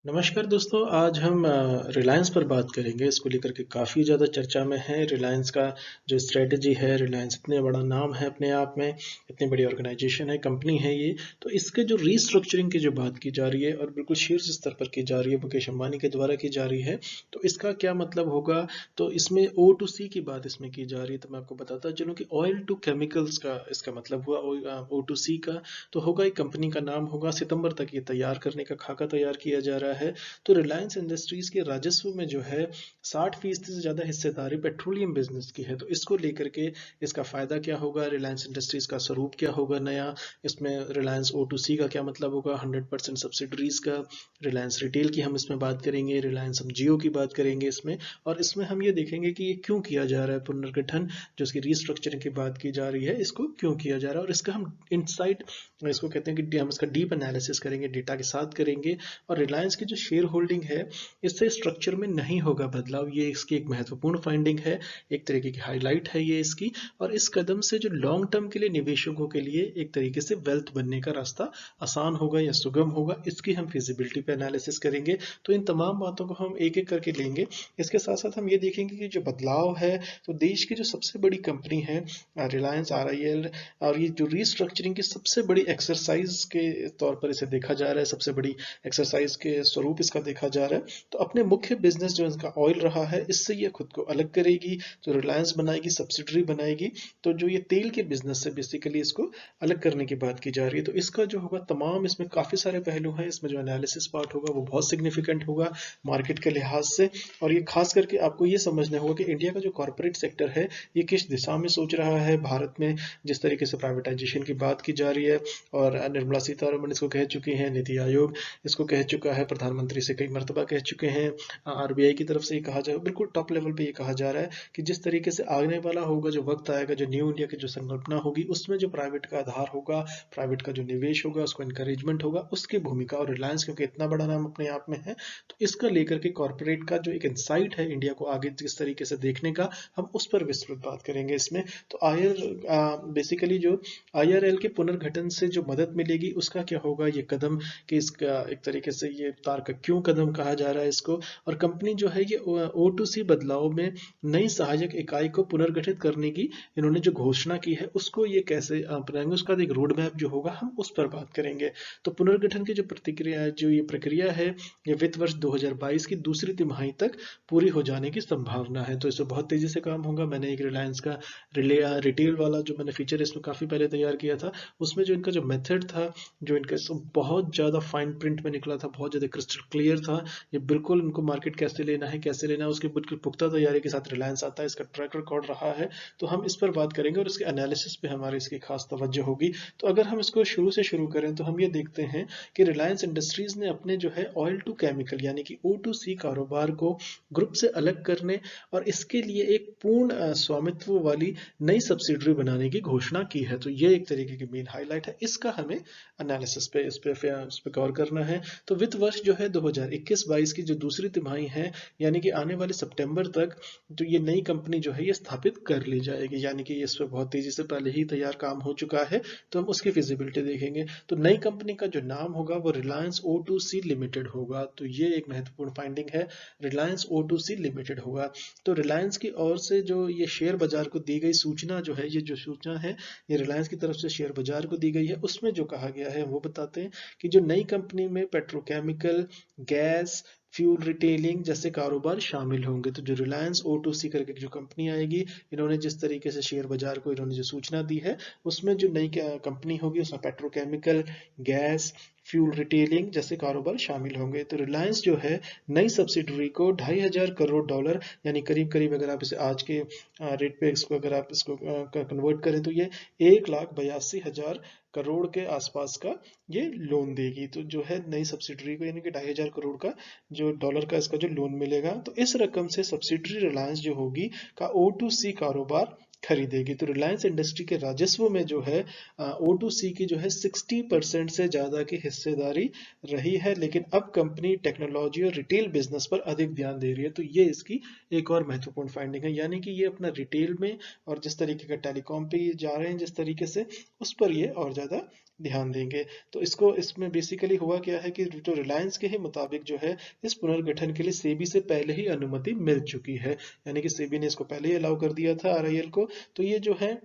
नमस्कार दोस्तों, आज हम रिलायंस पर बात करेंगे। इसको लेकर के काफ़ी ज़्यादा चर्चा में है। रिलायंस का जो स्ट्रेटजी है, रिलायंस इतने बड़ा नाम है अपने आप में, इतनी बड़ी ऑर्गेनाइजेशन है, कंपनी है ये। तो इसके जो रीस्ट्रक्चरिंग की जो बात की जा रही है और बिल्कुल शीर्ष स्तर पर की जा रही है, मुकेश अंबानी के द्वारा की जा रही है। तो इसका क्या मतलब होगा? तो इसमें ओ टू सी की बात इसमें की जा रही है। तो मैं आपको बताता चलूँ कि ऑयल टू केमिकल्स का इसका मतलब हुआ। ओ टू सी का तो होगा, एक कंपनी का नाम होगा। सितंबर तक ये तैयार करने का खाका तैयार किया जा रहा है। तो रिलायंस इंडस्ट्रीज के राजस्व में जो है 60% से ज़्यादा हिस्सेदारी पेट्रोलियम बिजनेस की है। तो इसको लेकर के इसका फ़ायदा क्या होगा, रिलायंस इंडस्ट्रीज का स्वरूप क्या होगा नया, इसमें रिलायंस ओ टू सी का क्या मतलब होगा, 100% सब्सिडरीज का, रिलायंस रिटेल की हम इसमें बात करेंगे, रिलायंस हम जियो की बात करेंगे इसमें। और इसमें हम ये देखेंगे कि ये क्यों किया जा रहा है पुनर्गठन, जो इसकी रीस्ट्रक्चरिंग की बात की जा रही है, इसको क्यों किया जा रहा है। और इसका हम इंसाइट, इसको कहते हैं कि हम इसका डीप एनालिसिस करेंगे, डेटा के साथ करेंगे। और रिलायंस की जो शेयर होल्डिंग है, इससे स्ट्रक्चर में नहीं होगा बदलाव। ये इसकी एक महत्वपूर्ण फाइंडिंग है, एक तरीके की हाईलाइट है ये इसकी। और इस कदम से जो लॉन्ग टर्म के लिए निवेशकों के लिए एक तरीके से वेल्थ बनने का रास्ता आसान होगा या सुगम होगा, इसकी हम फिजिबिलिटी पे एनालिसिस करेंगे। तो इन तमाम बातों को हम एक एक करके लेंगे। इसके साथ साथ हम ये देखेंगे कि जो बदलाव है, तो देश की जो सबसे बड़ी कंपनी है रिलायंस RIL, और ये जो रीस्ट्रक्चरिंग की सबसे बड़ी एक्सरसाइज के तौर पर इसे देखा जा रहा है, सबसे बड़ी एक्सरसाइज के स्वरूप इसका देखा जा रहा है। तो अपने मुख्य बिजनेस जो इसका ऑयल रहा है, इससे ये खुद को अलग करेगी। जो रिलायंस बनाएगी, सब्सिडरी बनाएगी, तो जो ये तेल के बिजनेस से बेसिकली इसको अलग करने की बात की जा रही है। तो इसका जो होगा तमाम, इसमें काफ़ी सारे पहलू हैं। इसमें जो एनालिसिस पार्ट होगा वो बहुत सिग्निफिकेंट होगा मार्केट के लिहाज से। और ये खास करके आपको ये समझना होगा कि इंडिया का जो कॉरपोरेट सेक्टर है, ये किस दिशा में सोच रहा है। भारत में जिस तरीके से प्राइवेटाइजेशन की बात की जा रही है, और निर्मला सीतारमण इसको कह चुकी हैं, नीति आयोग इसको कह चुका है, प्रधानमंत्री से कई मरतबा कह चुके हैं, RBI की तरफ से ये कहा जा, बिल्कुल टॉप लेवल पे ये कहा जा रहा है कि जिस तरीके से आने वाला होगा, जो वक्त आएगा, जो न्यू इंडिया की जो संकल्पना होगी, उसमें जो प्राइवेट का आधार होगा, प्राइवेट का जो निवेश होगा, उसको इंकरेजमेंट होगा, उसकी भूमिका। और रिलायंस क्योंकि इतना बड़ा नाम अपने आप में है, तो इसका लेकर के कॉर्पोरेट का जो एक इंसाइट है इंडिया को आगे किस तरीके से देखने का, हम उस पर विस्तृत बात करेंगे इसमें। तो बेसिकली जो IRL के पुनर्गठन से जो मदद मिलेगी, उसका क्या होगा ये कदम, कि इसका एक तरीके से ये तार का क्यों कदम कहा जा रहा है इसको। और कंपनी जो है ये O2C बदलाव में नई सहायक इकाई को पुनर्गठित करने की इन्होंने जो घोषणा की है, उसको ये कैसे अपनाएंगे, उसका एक रोड मैप जो होगा, हम उस पर बात करेंगे। तो पुनर्गठन की जो प्रतिक्रिया, जो ये प्रक्रिया है, ये वित्त वर्ष 2022 की दूसरी तिमाही तक पूरी हो जाने की संभावना है। तो इसमें बहुत तेजी से काम होगा। मैंने एक रिलायंस का रिटेल वाला जो मैंने फीचर इसमें काफ़ी पहले तैयार किया था, उसमें जो इनका जो मेथड था, जो इनका बहुत ज़्यादा फाइन प्रिंट में निकला था, बहुत ज़्यादा क्रिस्टल क्लियर था। ये बिल्कुल इनको मार्केट कैसे लेना है, कैसे लेना है, उसकी बिल्कुल पुख्ता तैयारी के साथ रिलायंस आता है, इसका ट्रैक रिकॉर्ड रहा है। तो हम इस पर बात करेंगे और इसके एनालिसिस पे हमारी इसकी खास तवज्जो होगी। तो अगर हम इसको शुरू से शुरू करें, तो हम ये देखते हैं कि रिलायंस इंडस्ट्रीज ने अपने जो है ऑयल टू केमिकल यानी कि O2C कारोबार को ग्रुप से अलग करने और इसके लिए एक पूर्ण स्वामित्व वाली नई सब्सिडरी बनाने की घोषणा की है। तो ये एक तरीके की मेन हाईलाइट है, इसका हमें एनालिसिस पे इस पे गौर करना है। तो वित्त वर्ष जो है 2021-22 की जो दूसरी तिमाही है, यानी कि आने वाले सितंबर तक, तो ये नई कंपनी जो है ये स्थापित कर ली जाएगी। यानी कि इस पर बहुत तेजी से पहले ही तैयार काम हो चुका है। तो हम उसकी फिजिबिलिटी देखेंगे। तो नई कंपनी का जो नाम होगा वो रिलायंस O2C लिमिटेड होगा। तो ये एक महत्वपूर्ण फाइंडिंग है, रिलायंस O2C लिमिटेड होगा। तो रिलायंस की ओर से जो ये शेयर बाजार को दी गई सूचना जो है, ये जो सूचना है ये रिलायंस की तरफ से शेयर बाजार को दी गई है। उसमें जो कहा गया है वो बताते हैं कि जो नई कंपनी में पेट्रोकेमिकल, गैस, फ्यूल रिटेलिंग जैसे कारोबार शामिल होंगे। तो जो रिलायंस O2C करके जो कंपनी आएगी, इन्होंने जिस तरीके से शेयर बाजार को इन्होंने जो सूचना दी है, उसमें जो नई कंपनी होगी उसमें पेट्रोकेमिकल, गैस, फ्यूल रिटेलिंग जैसे कारोबार शामिल होंगे। तो रिलायंस जो है नई सब्सिडरी को $2,500 यानी करीब करीब, अगर आप इसे आज के रेट पे इसको अगर आप इसको कन्वर्ट करें, तो ये 1,82,000 करोड़ के आसपास का ये लोन देगी। तो जो है नई सब्सिडरी को, यानी कि 2,500 करोड़ का जो डॉलर का इसका जो लोन मिलेगा, तो इस रकम से सब्सिडरी रिलायंस जो होगी का O2C कारोबार खरीदेगी। तो रिलायंस इंडस्ट्री के राजस्व में जो है O2C की जो है 60% से ज़्यादा की हिस्सेदारी रही है। लेकिन अब कंपनी टेक्नोलॉजी और रिटेल बिजनेस पर अधिक ध्यान दे रही है। तो ये इसकी एक और महत्वपूर्ण फाइंडिंग है, यानी कि ये अपना रिटेल में और जिस तरीके का टेलीकॉम पे ये जा रहे हैं जिस तरीके से, उस पर ये और ज़्यादा ध्यान देंगे। तो इसको इसमें बेसिकली हुआ क्या है कि जो रिलायंस के ही मुताबिक जो है इस पुनर्गठन के लिए सेबी से पहले ही अनुमति मिल चुकी है, यानी कि सेबी ने इसको पहले ही अलाउ कर दिया था आरआईएल को। तो ये जो है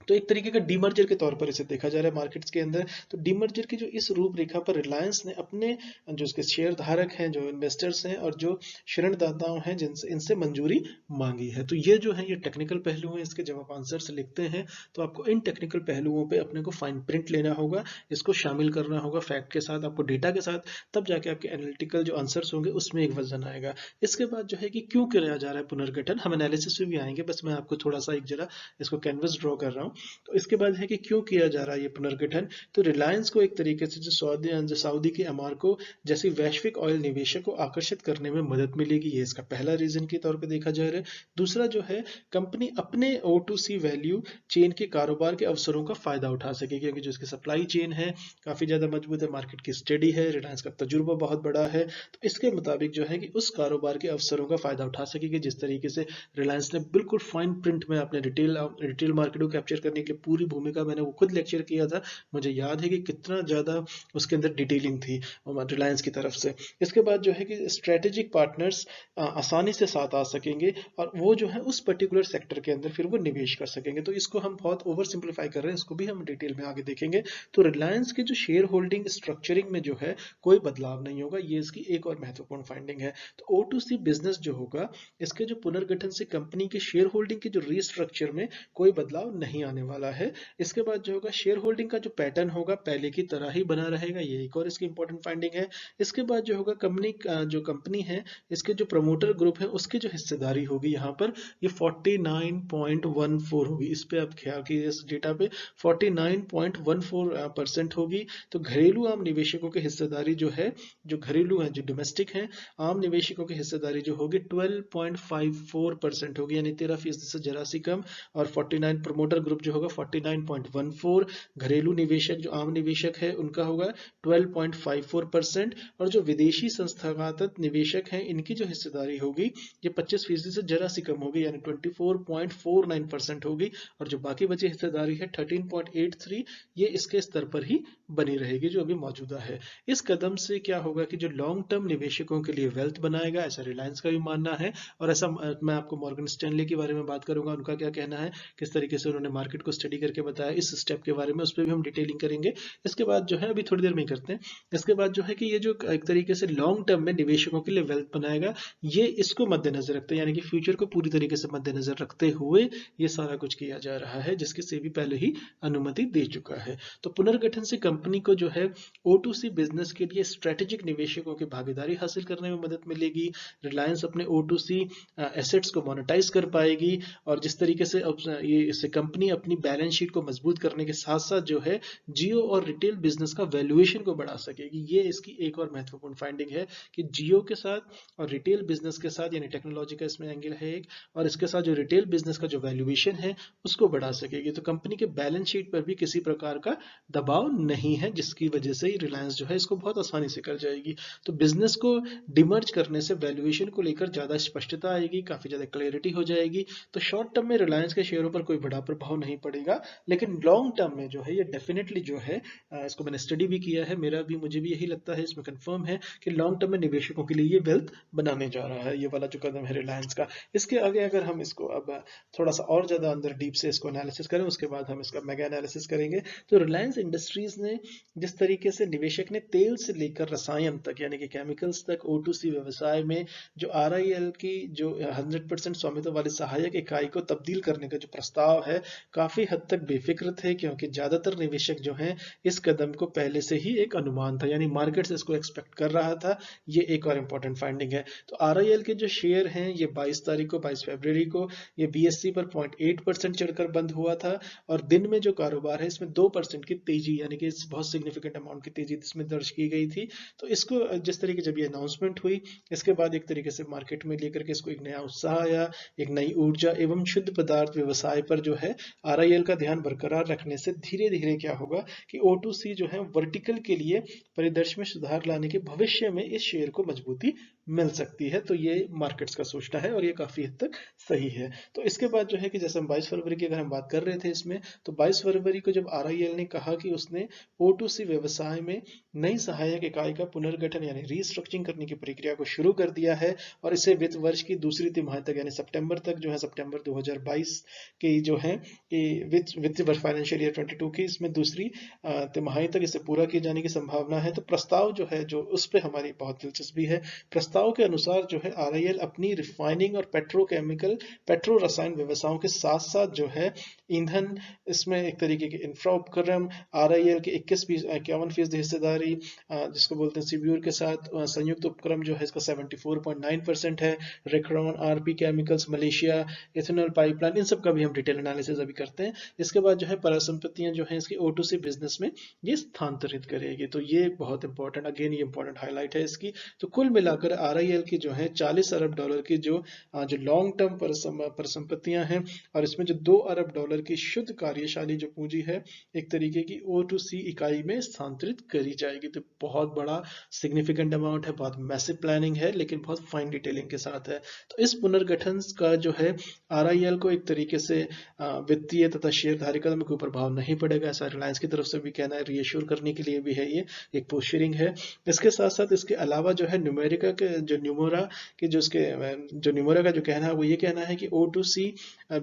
तो एक तरीके का डीमर्जर के तौर पर इसे देखा जा रहा है मार्केट्स के अंदर। तो डीमर्जर की जो इस रूपरेखा पर रिलायंस ने अपने जो इसके शेयर धारक हैं, जो इन्वेस्टर्स हैं और जो ऋणदाताओं हैं जिनसे इनसे मंजूरी मांगी है। तो ये जो है ये टेक्निकल पहलू हैं इसके। जब आप आंसर्स लिखते हैं तो आपको इन टेक्निकल पहलुओं पे अपने को फाइन प्रिंट लेना होगा, इसको शामिल करना होगा फैक्ट के साथ, आपको डेटा के साथ, तब जाके आपके एनालिटिकल जो आंसर्स होंगे उसमें एक वजन आएगा। इसके बाद जो है कि क्यों किया जा रहा है पुनर्गठन, हम एनालिसिस में भी आएंगे, बस मैं आपको थोड़ा सा एक जरा इसको कैनवस ड्रॉ कर रहा हूँ। तो इसके बाद है कि क्यों किया जा रहा है ये पुनर्गठन। तो रिलायंस को एक तरीके से जो सऊदी के अमारको जैसी वैश्विक ऑयल निवेशक को आकर्षित करने में मदद मिलेगी, ये इसका पहला रीजन के तौर पे देखा जा रहा है। दूसरा जो है कंपनी अपने O2C वैल्यू चेन के कारोबार के अवसरों का फायदा उठा सकेगी, क्योंकि जो इसकी सप्लाई चेन है काफी ज्यादा मजबूत है, मार्केट की स्टडी है, रिलायंस का तजुर्बा बहुत बड़ा है। तो इसके मुताबिक जो है कि उस कारोबार के अवसरों का फायदा उठा सकेगी, जिस तरीके से रिलायंस ने बिल्कुल फाइन प्रिंट में अपने रिटेल मार्केट को कैप्चर करने के लिए पूरी भूमिका, मैंने वो खुद लेक्चर किया था, मुझे याद है कि कितना ज़्यादा उसके अंदर डिटेलिंग थी रिलायंस की तरफ से। इसके बाद जो है कि स्ट्रेटेजिक पार्टनर्स आसानी से साथ आ सकेंगे और वो जो है उस पर्टिकुलर सेक्टर के अंदर फिर वो निवेश कर सकेंगे। तो इसको हम बहुत ओवर सिंप्लीफाई कर रहे हैं, इसको भी हम डिटेल में आगे देखेंगे। तो रिलायंस के जो शेयर होल्डिंग स्ट्रक्चरिंग में जो है कोई बदलाव नहीं होगा, ये इसकी एक और महत्वपूर्ण फाइंडिंग है। तो O2C बिजनेस जो होगा, इसके जो पुनर्गठन से कंपनी के शेयर होल्डिंग के जो रीस्ट्रक्चर में कोई बदलाव नहीं आने वाला है। इसके बाद जो होगा शेयर होल्डिंग का जो पैटर्न होगा पहले की तरह ही बना रहेगा, ये एक और इसकी इंपॉर्टेंट फाइंडिंग है। इसके बाद जो होगा कंपनी है, इसके जो प्रमोटर ग्रुप है उसकी जो हिस्सेदारी होगी यहाँ पर ये 49.14 होगी। इस पे आप ख्याल कीजिए, इस डेटा पे 49.14% होगी। तो घरेलू आम निवेशकों की हिस्सेदारी जो है, जो घरेलू है, जो डोमेस्टिक है, आम निवेशकों की हिस्सेदारी जो होगी 12.54% होगी, यानी 13% से जरा सी कम। और 49 प्रमोटर ग्रुप जो होगा 49.14, घरेलू निवेशक जो आम निवेशक है उनका होगा 12.54%, और जो विदेशी संस्थागत निवेशक हैं इनकी जो हिस्सेदारी होगी ये 25% से जरा सी कम होगी, यानी 24.49% होगी। और जो बाकी बची हिस्सेदारी है 13.83, ये इसके स्तर पर ही बनी रहेगी जो अभी मौजूदा है। इस कदम से क्या होगा कि जो लॉन्ग टर्म निवेशकों के लिए वेल्थ बनाएगा, ऐसा रिलायंस का भी मानना है। और ऐसा मैं आपको मॉर्गन स्टैनली के बारे में बात करूंगा, उनका क्या कहना है, किस तरीके से उन्होंने मार्केट को स्टडी करके बताया इस स्टेप के बारे में, उस पर भी हम डिटेलिंग करेंगे। इसके बाद जो है अभी थोड़ी देर में ही करते हैं। इसके बाद जो है कि ये जो एक तरीके से लॉन्ग टर्म में निवेशकों के लिए वेल्थ बनाएगा, ये इसको मद्देनजर रखते हैं, यानी कि फ्यूचर को पूरी तरीके से मद्देनजर रखते हुए ये सारा कुछ किया जा रहा है, जिसकी सेबी पहले ही अनुमति दे चुका है। तो पुनर्गठन से कंपनी को जो है O2C बिजनेस के लिए स्ट्रेटेजिक निवेशकों की भागीदारी हासिल करने में मदद मिलेगी। रिलायंस अपने O2C एसेट्स को मोनेटाइज कर पाएगी, और जिस तरीके से ये इससे कंपनी अपनी बैलेंस शीट को मजबूत करने के साथ साथ जो है जियो और रिटेल बिजनेस का वैल्यूएशन को बढ़ा सकेगी। ये इसकी एक और महत्वपूर्ण फाइंडिंग है कि जियो के साथ और रिटेल बिजनेस के साथ, यानी टेक्नोलॉजी का इसमें एंगल है एक, और इसके साथ जो रिटेल बिजनेस का जो वैल्यूएशन है उसको बढ़ा सकेगी। तो कंपनी के बैलेंस शीट पर भी किसी प्रकार का दबाव नहीं है, जिसकी वजह से रिलायंस जो है इसको बहुत आसानी से कर जाएगी। तो बिजनेस को डिमर्ज करने से वैल्यूएशन को लेकर ज्यादा स्पष्टता आएगी, काफी ज्यादा क्लैरिटी हो जाएगी। तो शॉर्ट टर्म में रिलायंस के शेयरों पर कोई बड़ा प्रभाव नहीं पड़ेगा, लेकिन लॉन्ग टर्म में जो है ये डेफिनेटली जो है, इसको मैंने स्टडी भी किया है, मुझे भी यही लगता है, इसमें कंफर्म है कि लॉन्ग टर्म में निवेशकों के लिए ये वेल्थ बनाने जा रहा है, ये वाला जो कदम है रिलायंस का। इसके आगे अगर हम इसको अब थोड़ा सा और ज्यादा अंदर डीप से इसको एनालिसिस करें, उसके बाद हम इसका मेगा एनालिसिस करेंगे। तो रिलायंस इंडस्ट्रीज ने जिस तरीके से निवेशक ने तेल से लेकर रसायन तक, यानी कि केमिकल्स तक O2C व्यवसाय में जो RIL की जो 100% स्वामित्व वाली सहायक इकाई को तब्दील करने का जो प्रस्ताव है, काफी हद तक बेफिक्र थे, क्योंकि ज्यादातर निवेशक जो हैं इस कदम को पहले से ही एक अनुमान था, यानी मार्केट से इसको एक्सपेक्ट कर रहा था। ये एक और इंपॉर्टेंट फाइंडिंग है। तो RIL के जो शेयर हैं ये 22 फरवरी को ये BSE पर 0.8% चढ़कर बंद हुआ था, और दिन में जो कारोबार है इसमें 2% की तेजी, यानी कि बहुत सिग्निफिकेंट अमाउंट की तेजी इसमें दर्ज की गई थी। तो इसको जिस तरीके जब ये अनाउंसमेंट हुई, इसके बाद एक तरीके से मार्केट में लेकर के इसको एक नया उत्साह आया, एक नई ऊर्जा एवं शुद्ध पदार्थ व्यवसाय पर जो है RIL का ध्यान बरकरार रखने से धीरे धीरे क्या होगा कि O2C जो है वर्टिकल के लिए परिदृश्य में सुधार लाने के भविष्य में इस शेयर को मजबूती मिल सकती है। तो ये मार्केट्स का सोचना है और ये काफी हद तक सही है। तो इसके बाद जो है कि जैसे हम 22 फरवरी की अगर हम बात कर रहे थे इसमें, तो 22 फरवरी को जब RIL ने कहा कि उसने O2C व्यवसाय में नई सहायक इकाई का पुनर्गठन यानी रीस्ट्रक्चरिंग करने की प्रक्रिया को शुरू कर दिया है और इसे वित्त वर्ष की दूसरी तिमाही तक यानी सितंबर तक जो है, सितंबर 2022 की जो है वित्त वर्ष फाइनेंशियल ईयर 22 की इसमें दूसरी तिमाही तक इसे पूरा किए जाने की संभावना है। तो प्रस्ताव जो है जो उस पर हमारी बहुत दिलचस्पी है। प्रस्ताव के अनुसार जो है RIL अपनी रिफाइनिंग और पेट्रोकेमिकल पेट्रो रसायन व्यवसायों के साथ साथ जो है ईंधन, इसमें एक तरीके के इंफ्रा उपक्रम, RIL के 51% हिस्सेदारी जिसको बोलते हैं सिब्यूर के साथ संयुक्त उपक्रम जो है इसका 74.9% है। Recron, RP chemicals, Malaysia, ethanol pipeline, इन सब का भी हम डिटेल एनालिसिस अभी करते हैं। इसके बाद जो है परिसंपत्तियां जो है इसकी O2C बिजनेस में ये स्थानांतरित करेगी। तो ये बहुत इंपॉर्टेंट, अगेन ये इंपॉर्टेंट हाईलाइट है इसकी। तो कुल मिलाकर RIL की जो है $40 अरब की जो लॉन्ग टर्म परिसंपत्तियां हैं और इसमें जो $2 अरब की शुद्ध कार्यशाली जो पूंजी है एक तरीके की O2C इकाई में स्थानांतरित करी जाएगी। तो बहुत बड़ा सिग्निफिकेंट अमाउंट है, बहुत मैसिव प्लानिंग है, लेकिन बहुत फाइन डिटेलिंग के साथ है। तो इस पुनर्गठन का जो है RIL को एक तरीके से वित्तीय तथा शेयर धारकों में कोई प्रभाव नहीं पड़ेगा, ऐसा रिलायंस की तरफ से भी कहना है, रीएश्योर करने के लिए भी है, ये एक पोस्चरिंग है। इसके साथ साथ इसके अलावा जो है न्यूमेरिका के जो न्यूमोरा के जो न्यूमोरा का जो कहना है वो ये कहना है कि O2C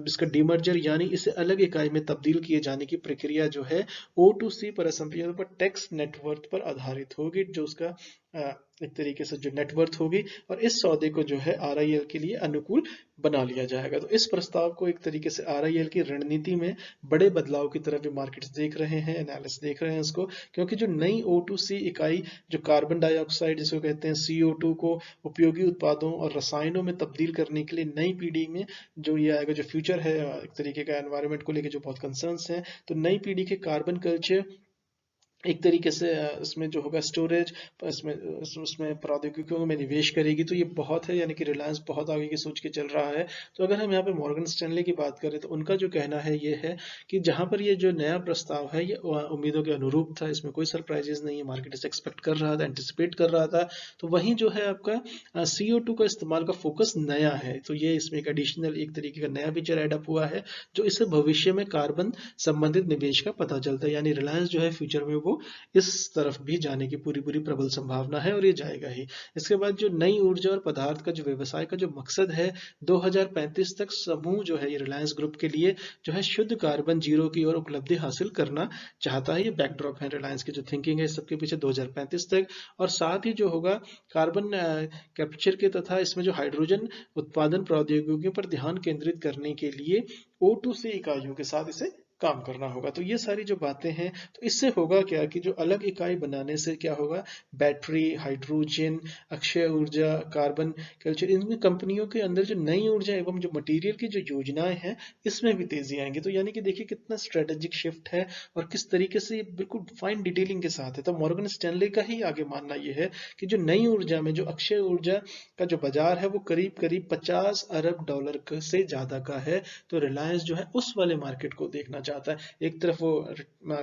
इसका डीमर्जर यानी इसे अलग इकाई में तब्दील किए जाने की प्रक्रिया जो है O2C परिसंपत्तियों पर टैक्स नेटवर्थ पर आधारित होगी, जो उसका एक तरीके से जो नेटवर्थ होगी, और इस सौदे को जो है RIL के लिए अनुकूल बना लिया जाएगा। तो इस प्रस्ताव को एक तरीके से RIL की रणनीति में बड़े बदलाव की तरफ भी मार्केट्स देख रहे हैं, एनालिस्ट देख रहे हैं इसको, क्योंकि जो नई O2C इकाई जो कार्बन डाइऑक्साइड जिसको कहते हैं CO2 को उपयोगी उत्पादों और रसायनों में तब्दील करने के लिए नई पीढ़ी में जो ये आएगा, जो फ्यूचर है एक तरीके का एनवायरनमेंट को लेकर जो बहुत कंसर्न्स हैं, तो नई पीढ़ी के कार्बन कल्चर एक तरीके से इसमें जो होगा स्टोरेज, उसमें प्रौद्योगिकियों में निवेश करेगी। तो ये बहुत है, यानी कि रिलायंस बहुत आगे की सोच के चल रहा है। तो अगर हम यहाँ पे मॉर्गन स्टैनली की बात करें तो उनका जो कहना है ये है कि जहाँ पर ये जो नया प्रस्ताव है ये उम्मीदों के अनुरूप था, इसमें कोई सरप्राइजेस नहीं है, मार्केट इसे एक्सपेक्ट कर रहा था, एंटिसिपेट कर रहा था। तो वहीं जो है आपका CO2 का इस्तेमाल का फोकस नया है, तो ये इसमें एक एडिशनल एक तरीके का नया फीचर एडअप हुआ है जो इससे भविष्य में कार्बन संबंधित निवेश का पता चलता है। यानी रिलायंस जो है फ्यूचर में वो इस तरफ भी जाने की पूरी पूरी प्रबल संभावना है और ये जाएगा ही। इसके बाद जो नई ऊर्जा और पदार्थ का जो व्यवसाय का जो मकसद है 2035 तक समूह जो है ये रिलायंस ग्रुप के लिए जो है शुद्ध कार्बन जीरो की ओर उपलब्धि हासिल करना चाहता है। ये बैकड्रॉप है रिलायंस की जो थिंकिंग है सबके पीछे 2035 तक। और साथ ही जो होगा कार्बन कैप्चर के तथा इसमें जो हाइड्रोजन उत्पादन प्रौद्योगिकियों पर ध्यान केंद्रित करने के लिए O2C इकाइयों के साथ इसे काम करना होगा। तो ये सारी जो बातें हैं, तो इससे होगा क्या कि जो अलग इकाई बनाने से क्या होगा, बैटरी, हाइड्रोजन, अक्षय ऊर्जा, कार्बन कल्चर, इन कंपनियों के अंदर जो नई ऊर्जा एवं जो मटेरियल की जो योजनाएं हैं इसमें भी तेजी आएंगी। तो यानी कि देखिए कितना स्ट्रेटेजिक शिफ्ट है और किस तरीके से बिल्कुल फाइन डिटेलिंग के साथ है। तो मॉर्गन स्टैनले का ही आगे मानना यह है कि जो नई ऊर्जा में जो अक्षय ऊर्जा का जो बाजार है वो करीब करीब $50 अरब से ज्यादा का है। तो रिलायंस जो है उस वाले मार्केट को देखना चाहता है। एक तरफ वो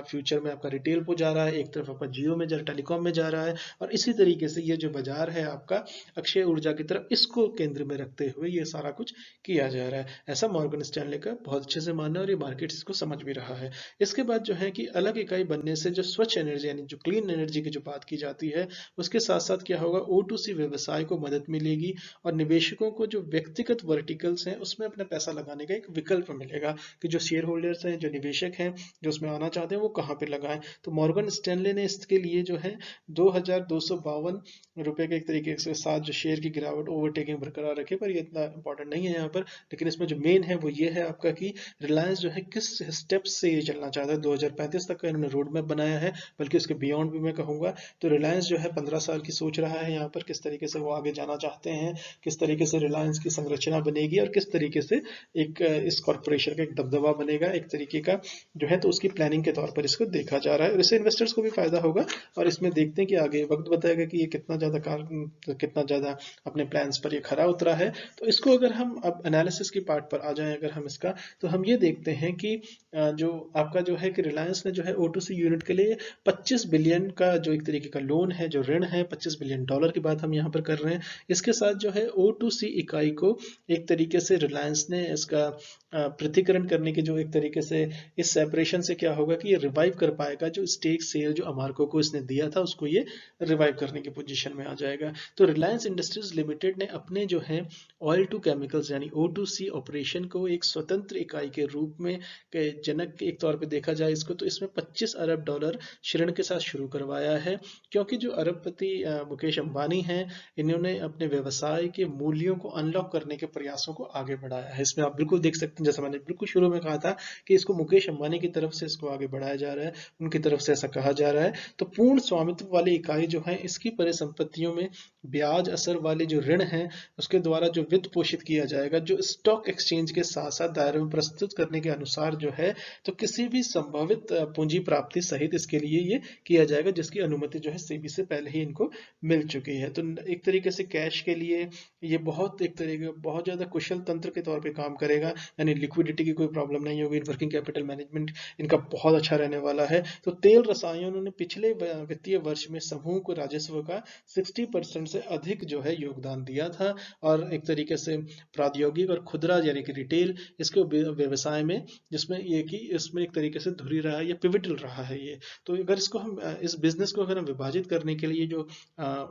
फ्यूचर में आपका रिटेल को जा रहा है, एक तरफ आपका जियो में जा रहा है, टेलीकॉम में जा रहा है, और इसी तरीके से ये जो बाजार है आपका अक्षय ऊर्जा की तरफ, इसको केंद्र में रखते हुए ये सारा कुछ किया जा रहा है। ऐसा मॉर्गन स्टैनले का बहुत अच्छे से मानना है और ये मार्केट इसको समझ भी रहा है। इसके बाद जो है कि अलग इकाई बनने से जो स्वच्छ एनर्जी यानी जो क्लीन एनर्जी की जो बात की जाती है उसके साथ साथ क्या होगा, O2C व्यवसाय को मदद मिलेगी और निवेशकों को जो व्यक्तिगत वर्टिकल्स हैं उसमें अपना पैसा लगाने का एक विकल्प मिलेगा कि जो शेयर होल्डर्स हैं, जो निवेशक हैं, जो उसमें आना चाहते हैं वो कहाँ पे लगाएं। तो मॉर्गन स्टैनले ने इसके लिए जो है ₹2252 के एक तरीके से साथ जो शेयर की गिरावट ओवरटेकिंग बरकरार रखे, पर ये इतना इंपॉर्टेंट नहीं है यहाँ पर। लेकिन इसमें जो मेन है वो ये है आपका कि रिलायंस जो है किस स्टेप्स से ये चलना चाहता है। 2035 तक का इन्होंने रोड मैप बनाया है, बल्कि उसके बियॉन्ड भी मैं कहूँगा। तो रिलायंस जो है 15 साल की सोच रहा है यहाँ पर, किस तरीके से वो आगे जाना चाहते हैं, किस तरीके से रिलायंस की संरचना बनेगी और किस तरीके से एक इस कॉर्पोरेशन का एक दबदबा बनेगा, एक तरीके का जो है तो उसकी प्लानिंग के तौर पर इसको देखा जा रहा है, और इससे इन्वेस्टर्स को भी फायदा होगा। और इसमें देखते हैं कि आगे वक्त बताएगा कि ये कितना ज़्यादा अपने प्लान्स पर ये खरा उतरा है। तो इसको अगर हम अब एनालिसिस की पार्ट पर आ जाएं अगर हम इसका, तो हम ये देखते हैं कि जो आपका जो है कि रिलायंस ने जो है O2C यूनिट के लिए 25 बिलियन का जो एक तरीके का लोन है, जो ऋण है, 25 बिलियन डॉलर की बात हम यहाँ पर कर रहे हैं। इसके साथ जो है O2C इकाई को एक तरीके से रिलायंस ने इसका पृथक्करण करने की जो एक तरीके से इस सेपरेशन से क्या होगा कि ये रिवाइव कर पाएगा, जो स्टेक सेल जो अमार्को को इसने दिया था उसको ये रिवाइव करने की पोजीशन में आ जाएगा। तो रिलायंस इंडस्ट्रीज लिमिटेड ने अपने जो है ऑयल टू केमिकल्स यानी O2C ऑपरेशन को एक स्वतंत्र इकाई के रूप में जनक के एक तौर पे देखा जाए इसको, तो इसमें 25 अरब डॉलर ऋण के साथ शुरू करवाया है, क्योंकि जो अरबपति मुकेश अंबानी हैं, इन्होंने अपने व्यवसाय के मूल्यों को अनलॉक करने के प्रयासों को आगे बढ़ाया है। इसमें आप बिल्कुल देख सकते हैं, जैसा मैंने बिल्कुल शुरू में कहा था कि इसको मुकेश अंबानी की तरफ से इसको आगे बढ़ाया जा रहा है, उनकी तरफ से ऐसा कहा जा रहा है। तो पूर्ण स्वामित्व वाली इकाई जो है इसकी परिसंपत्तियों में ब्याज असर वाले जो ऋण हैं उसके द्वारा जो वित्त पोषित किया जाएगा, जो स्टॉक एक्सचेंज के साथ साथ दायरे में प्रस्तुत करने के अनुसार जो है, तो किसी भी संभावित पूंजी प्राप्ति सहित इसके लिए ये किया जाएगा, जिसकी अनुमति जो है सेबी से पहले ही इनको मिल चुकी है। तो एक तरीके से कैश के लिए ये बहुत एक तरीके बहुत ज्यादा कुशल तंत्र के तौर पे काम करेगा, यानी लिक्विडिटी की कोई प्रॉब्लम नहीं होगी, वर्किंग कैपिटल मैनेजमेंट इनका बहुत अच्छा रहने वाला है। तो तेल रसायनों ने पिछले वित्तीय वर्ष में समूह को राजस्व का 60% से अधिक जो है योगदान दिया था, और एक तरीके से प्रौद्योगिक और खुदरा यानी कि रिटेल इसके व्यवसाय में, जिसमें ये कि इसमें एक तरीके से धुरी रहा है या पिविटल रहा है ये। तो अगर इसको हम इस बिजनेस को अगर हम विभाजित करने के लिए जो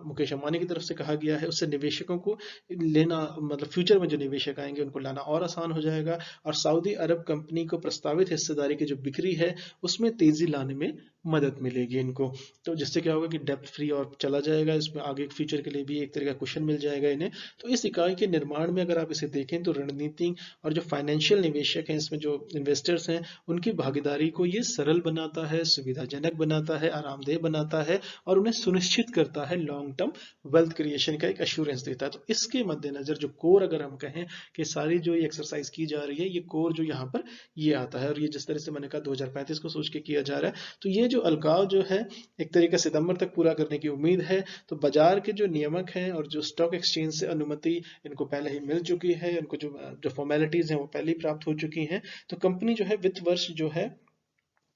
मुकेश अंबानी की तरफ से कहा गया है, उससे निवेशकों को लेना, मतलब फ्यूचर में जो निवेशक आएंगे उनको लाना और आसान हो जाएगा, और सऊदी अरब कंपनी को प्रस्तावित हिस्सेदारी की जो बिक्री है उसमें तेजी लाने में मदद मिलेगी इनको। तो जिससे क्या होगा कि डेप्थ फ्री और चला जाएगा, इसमें आगे फ्यूचर के लिए भी एक तरह का क्वेश्चन मिल जाएगा इन्हें। तो इस इकाई के निर्माण में अगर आप इसे देखें तो रणनीति और जो फाइनेंशियल निवेशक हैं, इसमें जो इन्वेस्टर्स हैं, उनकी भागीदारी को ये सरल बनाता है, सुविधाजनक बनाता है, आरामदेह बनाता है, और उन्हें सुनिश्चित करता है लॉन्ग टर्म वेल्थ क्रिएशन का एक एश्योरेंस देता है। तो इसके मद्देनजर जो कोर अगर हम कहें कि सारी जो ये एक्सरसाइज की जा रही है, ये कोर जो यहाँ पर ये आता है, और ये जिस तरह से मैंने कहा 2035 को सोच के किया जा रहा है, तो ये जो अलगाव जो है एक तरीके से सितंबर तक पूरा करने की उम्मीद है। तो बाजार के जो नियामक हैं और जो स्टॉक एक्सचेंज से अनुमति इनको पहले ही मिल चुकी है, इनको जो फॉर्मेलिटीज हैं वो पहले ही प्राप्त हो चुकी हैं। तो कंपनी जो है वित्त वर्ष जो है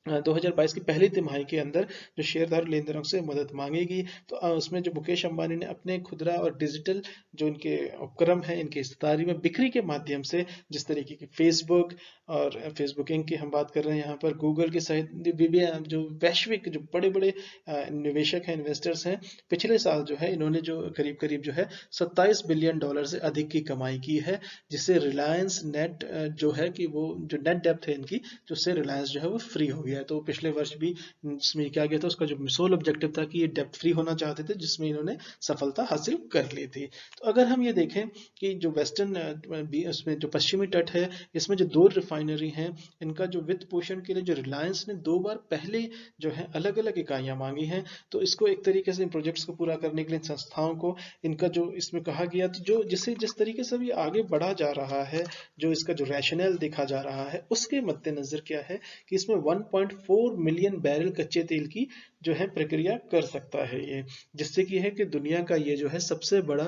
2022 की पहली तिमाही के अंदर जो शेयरधारक लेनदारों से मदद मांगेगी। तो उसमें जो मुकेश अंबानी ने अपने खुदरा और डिजिटल जो इनके उपक्रम हैं, इनकी हिस्सेदारी में बिक्री के माध्यम से, जिस तरीके की फेसबुक और फेसबुक इंक की हम बात कर रहे हैं यहाँ पर, गूगल के सहित जो वैश्विक जो बड़े बड़े निवेशक हैं, इन्वेस्टर्स हैं, पिछले साल जो है इन्होंने जो करीब करीब जो है 27 बिलियन डॉलर से अधिक की कमाई की है, जिससे रिलायंस नेट जो है कि वो जो नेट डेप्थ है इनकी, जिससे रिलायंस जो है वो फ्री हो गया है। तो पिछले वर्ष भी इसमें क्या गया था, उसका जो सोल ऑब्जेक्टिव था कि ये डेप्थ फ्री होना चाहते थे, जिसमें इन्होंने सफलता हासिल कर ली थी। तो अगर हम ये देखें कि जो वेस्टर्न इसमें जो पश्चिमी तट है, इसमें जो 2 रिफाइनरी हैं, इनका जो वित्त पोषण के लिए जो रिलायंस ने 2 बार पहले जो है अलग अलग इकाइयां मांगी हैं, तो इसको एक तरीके से इन प्रोजेक्ट्स को पूरा करने के लिए संस्थाओं को इनका जो इसमें कहा गया, तो जो जिस तरीके से भी आगे बढ़ा जा रहा है, जो इसका जो रैशनल देखा जा रहा है, उसके मद्देनजर क्या है कि इसमें 1.4 मिलियन बैरल कच्चे तेल की जो है प्रक्रिया कर सकता है ये, जिससे कि है कि दुनिया का ये जो है सबसे बड़ा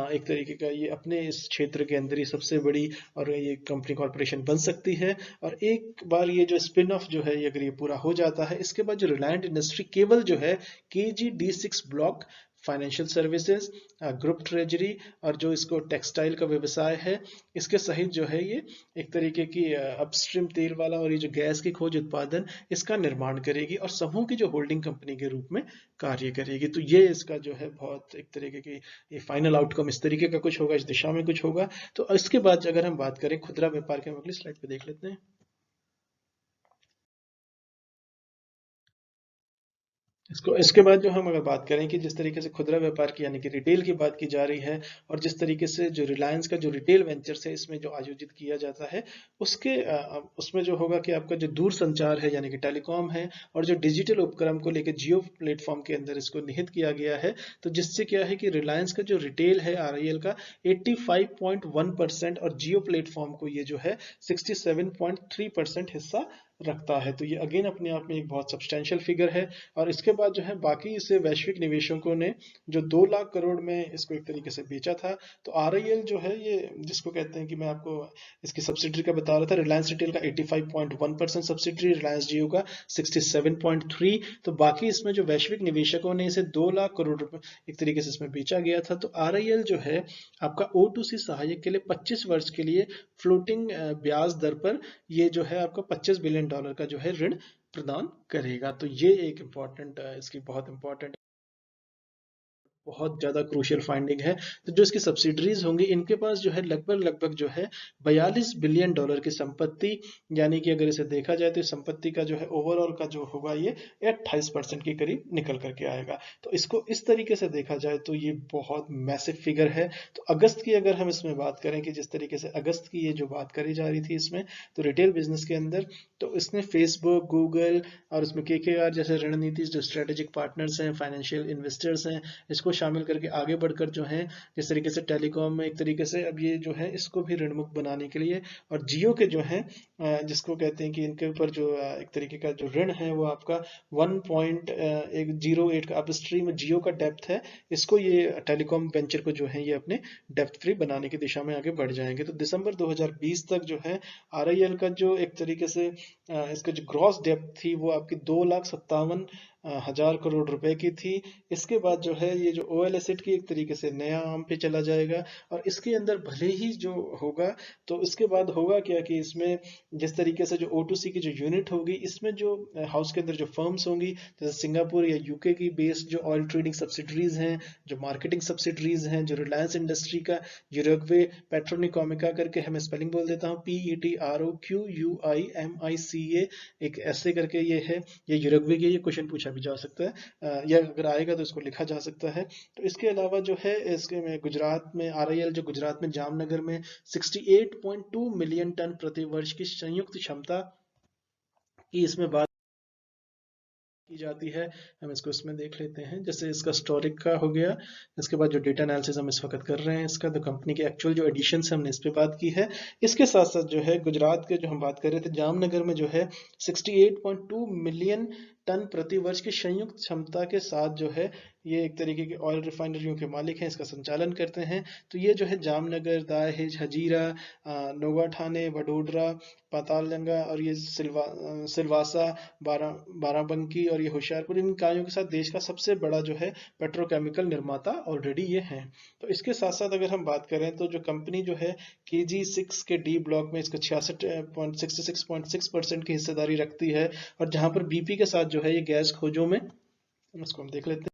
एक तरीके का ये अपने इस क्षेत्र के अंदर ही सबसे बड़ी और ये कंपनी कॉर्पोरेशन बन सकती है। और एक बार ये जो स्पिन ऑफ जो है अगर ये पूरा हो जाता है, इसके बाद जो रिलायंस इंडस्ट्री केवल जो है KG-D6 block financial services, group treasury और जो इसको टेक्सटाइल का व्यवसाय है, इसके सहित जो है ये एक तरीके की अपस्ट्रीम तेल वाला और ये जो गैस की खोज उत्पादन, इसका निर्माण करेगी और समूह की जो होल्डिंग कंपनी के रूप में कार्य करेगी। तो ये इसका जो है बहुत एक तरीके की ये फाइनल आउटकम इस तरीके का कुछ होगा, इस दिशा में कुछ होगा। तो इसके बाद अगर हम बात करें खुदरा व्यापार के, हम अगली स्लाइड पे देख लेते हैं। इसके बाद जो हम अगर बात करें कि जिस तरीके से खुदरा व्यापार की यानी कि रिटेल की बात की जा रही है, और जिस तरीके से जो रिलायंस का जो रिटेल वेंचर्स है इसमें जो आयोजित किया जाता है, उसके उसमें जो होगा कि आपका जो दूर संचार है यानी कि टेलीकॉम है, और जो डिजिटल उपक्रम को लेकर जियो प्लेटफॉर्म के अंदर इसको निहित किया गया है। तो जिससे क्या है कि रिलायंस का जो रिटेल है RIL का 85.1% और जियो प्लेटफॉर्म को ये जो है 67.3% हिस्सा रखता है। तो ये अगेन अपने आप में एक बहुत सब्सटेंशियल फिगर है। और इसके बाद जो है बाकी इसे वैश्विक निवेशकों ने जो 2 लाख करोड़ में इसको एक तरीके से बेचा था। तो RIL जो है ये जिसको कहते हैं कि मैं आपको इसकी सब्सिडरी का बता रहा था, रिलायंस रिटेल का 85.1% सब्सिडरी, रिलायंस जियो का 67.3। तो बाकी इसमें जो वैश्विक निवेशकों ने इसे 2 लाख करोड़ रुपए एक तरीके से इसमें बेचा गया था। तो RIL जो है आपका O2C सहायक के लिए 25 वर्ष के लिए फ्लोटिंग ब्याज दर पर ये जो है आपका $25 बिलियन का जो है ऋण प्रदान करेगा। तो ये एक इम्पॉर्टेंट इसकी बहुत इम्पॉर्टेंट बहुत ज़्यादा क्रूशियल फाइंडिंग है। तो जो इसकी सब्सिडरीज होंगी इनके पास जो है लगभग जो है $42 बिलियन की संपत्ति, यानी कि अगर इसे देखा जाए तो संपत्ति का जो है ओवरऑल का जो होगा ये 28% के करीब निकल करके आएगा। तो इसको इस तरीके से देखा जाए तो ये बहुत मैसिव फिगर है। तो अगस्त की अगर हम इसमें बात करें कि जिस तरीके से अगस्त की ये जो बात करी जा रही थी इसमें, तो रिटेल बिजनेस के अंदर तो इसने फेसबुक, गूगल और उसमें KKR जैसे रणनीति जो स्ट्रेटेजिक पार्टनर्स हैं, फाइनेंशियल इन्वेस्टर्स हैं, इसको शामिल करके आगे बढ़कर जो है जिस तरीके से टेलीकॉम में एक तरीके से अब ये जो है इसको भी ऋणमुक्त बनाने के लिए, और जियो के जो है जिसको कहते हैं कि इनके ऊपर जो एक तरीके का जो ऋण है वो आपका 1.08 का अपस्ट्रीम जियो का डेप्थ है, इसको ये टेलीकॉम वेंचर को जो है ये अपने डेप्थ फ्री बनाने की दिशा में आगे बढ़ जाएंगे। तो दिसंबर 2020 तक जो है RIL का जो एक तरीके से इसका जो ग्रॉस डेप्थ थी वो आपकी 2,57,000 करोड़ रुपए की थी। इसके बाद जो है ये जो OL एसेट की एक तरीके से नया आम पे चला जाएगा, और इसके अंदर भले ही जो होगा तो इसके बाद होगा क्या कि इसमें जिस तरीके से जो O2C की जो यूनिट होगी इसमें जो हाउस के अंदर जो फर्म्स होंगी जैसे सिंगापुर या UK की बेस्ड जो ऑयल ट्रेडिंग सब्सिडरीज हैं, जो मार्केटिंग सब्सिडरीज हैं, जो रिलायंस इंडस्ट्री का यूरोग्वे पेट्रोनिकोमिका करके हमें स्पेलिंग बोल देता हूँ PETROQUIMICA एक ऐसे करके ये है, ये यूरोग्वे के, ये क्वेश्चन पूछा भी जा सकता है या अगर आएगा तो इसको लिखा जा सकता है। तो इसके अलावा जो है इसके में गुजरात में RIL जो गुजरात में जामनगर में 68.2 मिलियन टन प्रति वर्ष की संयुक्त क्षमता की इसमें बात की जाती है। हम इसको इसमें देख लेते हैं, जैसे इसका स्टोरिक का हो गया, इसके बाद जो डेटा एनालिसिस हम इस वक्त कर रहे हैं इसका, तो कंपनी के एक्चुअल जो एडिशन है हमने इस पे बात की है। इसके साथ साथ जो है गुजरात के जो हम बात कर रहे थे जामनगर में जो है 68.2 मिलियन टन प्रति वर्ष की संयुक्त क्षमता के साथ जो है ये एक तरीके के ऑयल रिफाइनरियों के मालिक हैं, इसका संचालन करते हैं। तो ये जो है जामनगर, दाहेज, हजीरा, नोगाठाने, वडोदरा, पातालगंगा और ये सिलवासा, बाराबंकी और ये होशियारपुर, इन इकाइयों के साथ देश का सबसे बड़ा जो है पेट्रोकेमिकल निर्माता ऑलरेडी ये हैं। तो इसके साथ साथ अगर हम बात करें तो जो कंपनी जो है KG6 के D ब्लॉक में इसका 66.6% की हिस्सेदारी रखती है, और जहां पर BP के साथ जो है ये गैस खोजों में, इसको हम देख लेते हैं,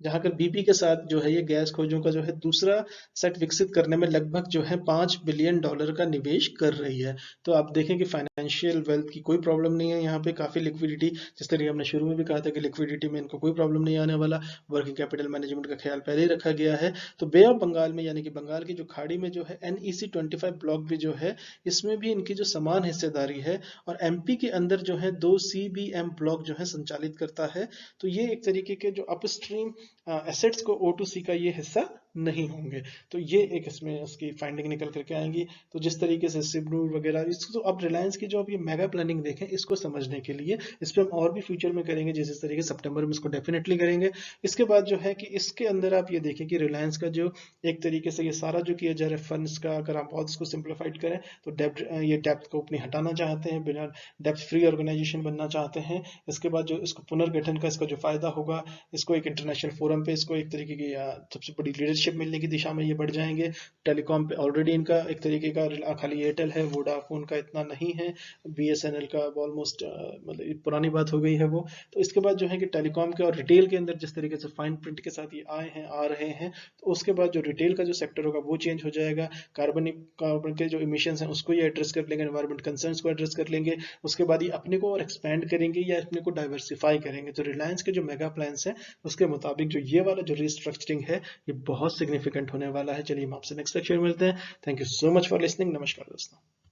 जहां पर BP के साथ जो है ये गैस खोजों का जो है दूसरा सेट विकसित करने में लगभग जो है $5 बिलियन का निवेश कर रही है। तो आप देखें कि फाइनेंशियल वेल्थ की कोई प्रॉब्लम नहीं है यहाँ पे, काफी लिक्विडिटी, जिस तरीके हमने शुरू में भी कहा था कि लिक्विडिटी में इनको कोई प्रॉब्लम नहीं आने वाला, वर्किंग कैपिटल मैनेजमेंट का ख्याल पहले ही रखा गया है। तो बे ऑफ बंगाल में यानी कि बंगाल की जो खाड़ी में जो है NEC 25 ब्लॉक भी जो है इसमें भी इनकी जो समान हिस्सेदारी है, और MP के अंदर जो है 2 CBM ब्लॉक जो है संचालित करता है। तो ये एक तरीके के जो अपस्ट्रीम एसेट्स को O2C का ये हिस्सा नहीं होंगे। तो ये एक इसमें इसकी फाइंडिंग निकल करके आएंगी। तो जिस तरीके से सिबनूर वगैरह, इसको तो अब रिलायंस की जो अब ये मेगा प्लानिंग देखें इसको समझने के लिए इस पर हम और भी फ्यूचर में करेंगे, जिस तरीके सितंबर में इसको डेफिनेटली करेंगे। इसके बाद जो है कि इसके अंदर आप ये देखें कि रिलायंस का जो एक तरीके से ये सारा जो किया जा रहा है फंड्स का, अगर आप बहुत इसको सिंप्लीफाइड करें तो डेप्थ, ये डेप्थ को अपनी हटाना चाहते हैं, बिना डेप्थ फ्री ऑर्गेनाइजेशन बनना चाहते हैं। इसके बाद जो इसको पुनर्गठन का इसका जो फायदा होगा, इसको एक इंटरनेशनल फोरम पे इसको एक तरीके की सबसे बड़ी लीडरशिप मिलने की दिशा में ये बढ़ जाएंगे। टेलीकॉम पे ऑलरेडी इनका एक तरीके का खाली एयरटेल है, वोडाफोन का इतना नहीं है, BSNL का ऑलमोस्ट मतलब पुरानी बात हो गई है वो। तो इसके बाद जो है कि टेलीकॉम के और रिटेल के अंदर जिस तरीके से फाइन प्रिंट के साथ ये आए हैं, आ रहे हैं, तो उसके बाद जो रिटेल का जो सेक्टर होगा वो चेंज हो जाएगा। कार्बन के जो इमिशंस हैं उसको ये एड्रेस कर लेंगे, एनवायरमेंट कंसर्न्स को एड्रेस कर लेंगे। उसके बाद ये अपने को और एक्सपेंड करेंगे या अपने को डाइवर्सिफाई करेंगे। तो रिलायंस के जो मेगा प्लान्स हैं उसके मुताबिक जो ये वाला जो रिस्ट्रक्चरिंग है ये बहुत सिग्निफिकेंट होने वाला है। चलिए हम आपसे नेक्स्ट लेक्चर में मिलते हैं। Thank you so much for listening. नमस्कार दोस्तों।